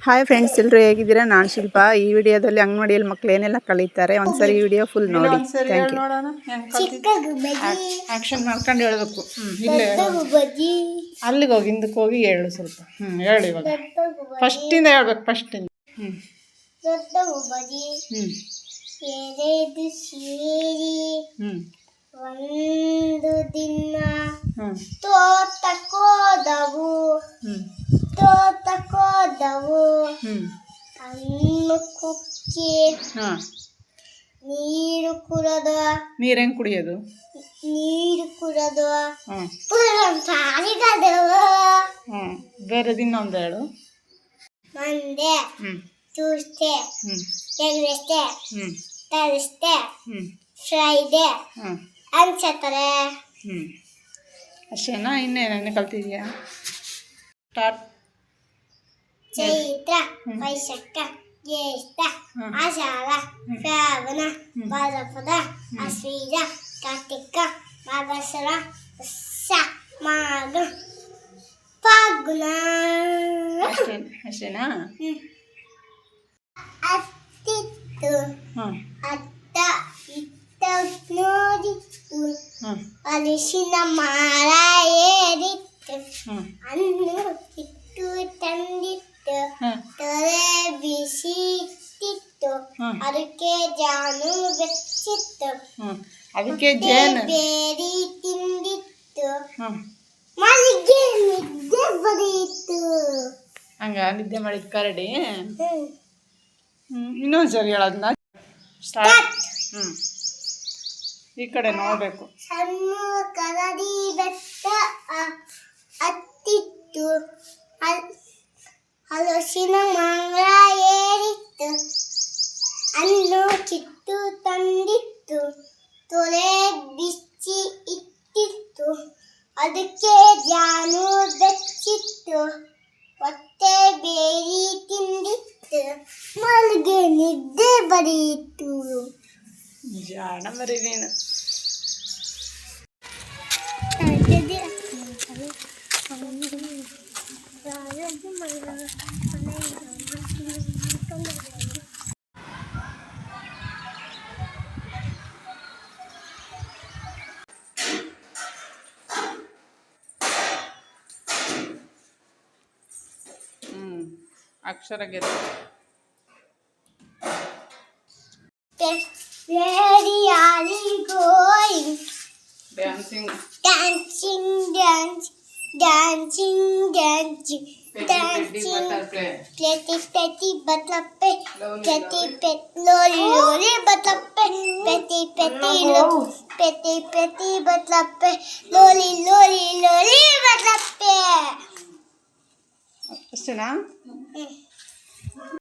Hi friends, ಎಲ್ಲರೂ ಹೇಗಿದ್ದೀರಾ? ನಾನು ಶಿಲ್ಪ. ಈ ವಿಡಿಯೋದಲ್ಲಿ ಅಂಗನವಾಡಿಯಲ್ಲಿ ಮಕ್ಕಳು ಏನೆಲ್ಲ ಕಲಿತಾರೆ ಒಂದ್ಸರಿ ಈ ವಿಡಿಯೋ ಫುಲ್ ನೋಡಿ. Thank you. ಆಕ್ಷನ್ ಮಾಡ್ಕೊಂಡು ಹೇಳಬೇಕು. ಇಲ್ಲೇ ಅಲ್ಲಿಗೆ ಹೋಗಿ ಹಿಂದಕ್ಕೆ ಹೋಗಿ ಹೇಳು ಸ್ವಲ್ಪ. ಹೇಳು ಇವಾಗ. ಫಸ್ಟಿಂದ ಹೇಳ್ಬೇಕು. ಫಸ್ಟಿಂದ ಒಂದು ದಿನ ತೋಟಕ್ಕೋದವು ಹಣ್ಣು ಕುಕ್ಕಿ ನೀರು ಕುಡದ. ನೀರು ಹೆಂಗ್ ಕುಡಿಯೋದು? ನೀರು ಕುಡದ ಬೇರೆ ದಿನ ಒಂದು ಹೇಳು. ಮಂಡೆ ಟ್ಯೂಸ್ಡೇ, ವೆಡ್ನೆಸ್ಡೇ, ಥರ್ಸ್ಡೇ, ಫ್ರೈಡೇ ಅನ್ಸತ್ತಾರೆ. ಅಷ್ಟೇನಾ? ಇನ್ನೇನು ಕಲ್ತಿದ್ಯಾ? ಸ್ಟಾರ್ಟ್. ಚೈತ್ರ, ವೈಶಾಖ, ಜ್ಯೇಷ್ಠ, ಆಷಾಢ, ಶ್ರಾವಣ, ಭಾದ್ರಪದ, ಆಶ್ವೀಜ, ಕಾರ್ತಿಕ, ಮಾರ್ಗಶಿರ, ಮಾಘ, ಫಾಲ್ಗುಣ. ಅಷ್ಟೇನಾ? ಅತ್ತಿತ್ತು ಅತ್ತ ಇತ್ತ ನೋಡಿತ್ತು, ಅರಿಶಿನ ಮಾರ ಏರಿತ್ತು, ಹಣ್ಣು ಕಿತ್ತು ತಂದಿತ್ತು, ತೊರೆ ಬಿಸಿತ್ತಿತ್ತು, ಅದಕ್ಕೆ ಜಾನು ಬೆಚ್ಚಿತ್ತು, ಅದಕ್ಕೆ ಜೇನು ಬೇರಿ ತಿಂದಿತ್ತು, ಮಲ್ಲಿಗೆ ನಿದ್ದೆ ಬರೀತು. ಹಂಗ ನಿದ್ದೆ ಮಾಡಿದ ಕರಡಿ. ಇನ್ನೊಂದ್ಸರಿ ಹೇಳೋದನ್ನ ಸ್ಟಾರ್ಟ್. ಈ ಕಡೆ ನೋಡಬೇಕು. ಸಣ್ಣ ಕರಡಿ ಬೆಟ್ಟ ಹತ್ತಿತ್ತು, ಹಲಸಿನ ಮಂಗಳ ಏರಿತ್ತು, ಹಣ್ಣು ಕಿತ್ತು ತಂದಿತ್ತು, ತೊಲೆ ಬಿಚ್ಚಿ ಇಟ್ಟಿತ್ತು, ಅದಕ್ಕೆ ಜಾನು ಬೆಚ್ಚಿತ್ತು, ಹೊಟ್ಟೆ ಬೇರಿ ತಿಂದಿತ್ತು, ಮಲ್ಗೆ ನಿದ್ದೆ ಬರೀತು. ಜಾಣ ಮರಿ ನೀನು. ಅಕ್ಷರ ಗೆದ್ದು. Where are you going? Dancing. Dancing, dancing, dancing, dancing, dancing. Petty, petty, butterfly. Petty, petty, lolly, lolly, butterfly. Petty, petty, petty, petty, butterfly. Lolly, lolly, lolly, butterfly. ಅಷ್ಟೇನಾ?